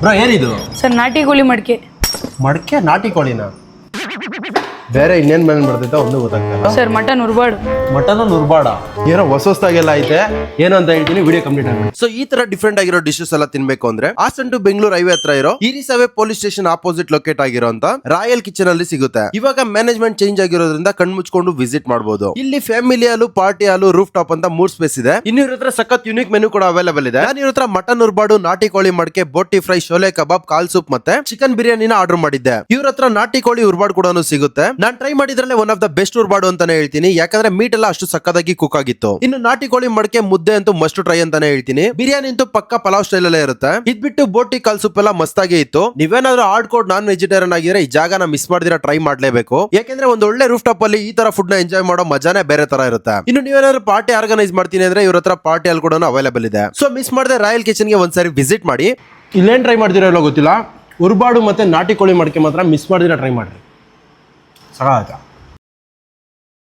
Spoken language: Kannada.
ಬ್ರೋ ಏನಿದು? ಸರ್ ನಾಟಿ ಕೋಳಿ ಮಡಿಕೆ. ಮಡಕೆ ನಾಟಿ ಕೋಳಿನ? ಬೇರೆ ಇನ್ನೇನ್ ಮೇಲೆ ಬರ್ತೈತೆ ಒಂದು ಗೊತ್ತಾಗ್ತಲ್ಲ. ಸರ್ ಮಟನ್ ಉರ್ಬಾಡು. ಮಟನ್ ನುರ್ಬಾಡ ಏನೋ ಹೊಸದಾಗೆಲ್ಲ ಐತೆ. ಏನು ಅಂತ ಹೇಳ್ತೀನಿ, ವಿಡಿಯೋ ಕಂಪ್ಲೀಟ್ ಆಗಿ. ಸೊ ಈ ತರ ಡಿಫ್ರೆಂಟ್ ಆಗಿರೋ ಡಿಶಸ್ ಎಲ್ಲ ತಿನ್ಬೇಕು ಅಂದ್ರೆ ಹಾಸನ್ ಟು ಬೆಂಗಳೂರು ಹೈವೇ ಹತ್ರ ಇರೋ ಹಿರಿಸವೆ ಪೊಲೀಸ್ ಸ್ಟೇಷನ್ ಆಪೋಸಿಟ್ ಲೊಕೇಟ್ ಆಗಿರೋ ಅಂತ ರಾಯಲ್ ಕಿಚನ್ ಅಲ್ಲಿ ಸಿಗುತ್ತೆ. ಇವಾಗ ಮ್ಯಾನೇಜ್ಮೆಂಟ್ ಚೇಂಜ್ ಆಗಿರೋದ್ರಿಂದ ಕಣ್ಮುಚ್ಕೊಂಡು ವಿಸಿಟ್ ಮಾಡಬಹುದು. ಇಲ್ಲಿ ಫ್ಯಾಮಿಲಿ ಹಾಲು, ಪಾರ್ಟಿ ಹಾಲು, ರೂಫ್ ಟಾಪ್ ಅಂತ 3 ಸ್ಪೇಸ್ ಇದೆ. ಇನ್ನು ಇವ್ರ ಹತ್ರ ಸಖತ್ ಯುನಿಕ್ ಮೆನು ಕೂಡ ಅವೈಲೇಬಲ್ ಇದೆ. ನಾನು ಇವ್ರ ಹತ್ರ ಮಟನ್ ಉರ್ಬಾಡು, ನಾಟಿ ಕೋಳಿ ಮಡಕೆ, ಬೋಟಿ ಫ್ರೈ, ಶೋಲೆ ಕಬಾಬ್, ಕಾಲ್ ಸೂಪ್ ಮತ್ತೆ ಚಿಕನ್ ಬಿರಿಯಾನಿನ ಆರ್ಡರ್ ಮಾಡಿದ್ದೆ. ಇವ್ರ ಹತ್ರ ನಾಟಿ ಕೋಳಿ ಉರ್ಬಾಡ್ ಕೂಡ ಸಿಗುತ್ತೆ. ನಾನು ಟ್ರೈ ಮಾಡಿದ್ರಲ್ಲೇ ಒನ್ ಆಫ್ ದ ಬೆಸ್ಟ್ ಉರ್ಬಾಡು ಅಂತಾನೆ ಹೇಳ್ತೀನಿ, ಯಾಕಂದ್ರೆ ಮೀಟ್ ಎಲ್ಲ ಅಷ್ಟು ಸಕ್ಕದಾಗಿ ಕುಕ್ ಆಗಿತ್ತು. ಇನ್ನು ನಾಟಿ ಕೋಳಿ ಮಡಕೆ ಮುದ್ದೆ ಅಂತೂ ಮಸ್ಟ್ ಟ್ರೈ ಅಂತಾನೆ ಹೇಳ್ತೀನಿ. ಬಿರಿಯಾನಿ ಅಂತೂ ಪಕ್ಕ ಪಲಾವ್ ಸ್ಟೈಲ್ ಅಲ್ಲೇ ಇರುತ್ತೆ. ಇದ್ ಬಿಟ್ಟು ಬೋಟಿ ಕಾಲ್ ಸೂಪ್ ಎಲ್ಲ ಮಸ್ತಾಗಿ ಇತ್ತು. ನೀವೇನಾದ್ರೂ ಹಾರ್ಡ್ ಕೋಡ್ ನಾನ್ ವೆಜಿಟೇರಿಯನ್ ಆಗಿದ್ರೆ ಈ ಜಾಗನ ಮಿಸ್ ಮಾಡಿದಿರ ಟ್ರೈ ಮಾಡ್ಲೇಬೇಕು. ಯಾಕಂದ್ರೆ ಒಂದು ಒಳ್ಳೆ ರೂಫ್ ಟಾಪ್ ಅಲ್ಲಿ ಈ ತರ ಫುಡ್ ನ ಎಂಜಾಯ್ ಮಾಡೋ ಮಜಾನೇ ಬೇರೆ ತರ ಇರುತ್ತೆ. ಇನ್ನು ನೀವೇನಾದ್ರೂ ಪಾರ್ಟಿ ಆರ್ಗನೈಸ್ ಮಾಡ್ತೀನಿ ಅಂದ್ರೆ ಇವ್ರ ಹತ್ರ ಪಾರ್ಟಿ ಅಲ್ಲಿ ಕೂಡ ಅವೈಲೇಬಲ್ ಇದೆ. ಸೊ ಮಿಸ್ ಮಾಡದೆ ರಾಯಲ್ ಕಿಚನ್ ಗೆ ಒಂದ್ಸರಿ ವಿಸಿಟ್ ಮಾಡಿ. ಇಲ್ಲೇನ್ ಟ್ರೈ ಮಾಡ್ದಿರೋ ಇಲ್ಲ ಗೊತ್ತಿಲ್ಲ, ಉರ್ಬಾಡು ಮತ್ತೆ ನಾಟಿ ಕೋಳಿ ಮಡಕೆ ಮಾತ್ರ ಮಿಸ್ ಮಾಡಿದಿರ ಟ್ರೈ ಮಾಡ್ರಿ. ಸಗ ಆಯ್ತಾ?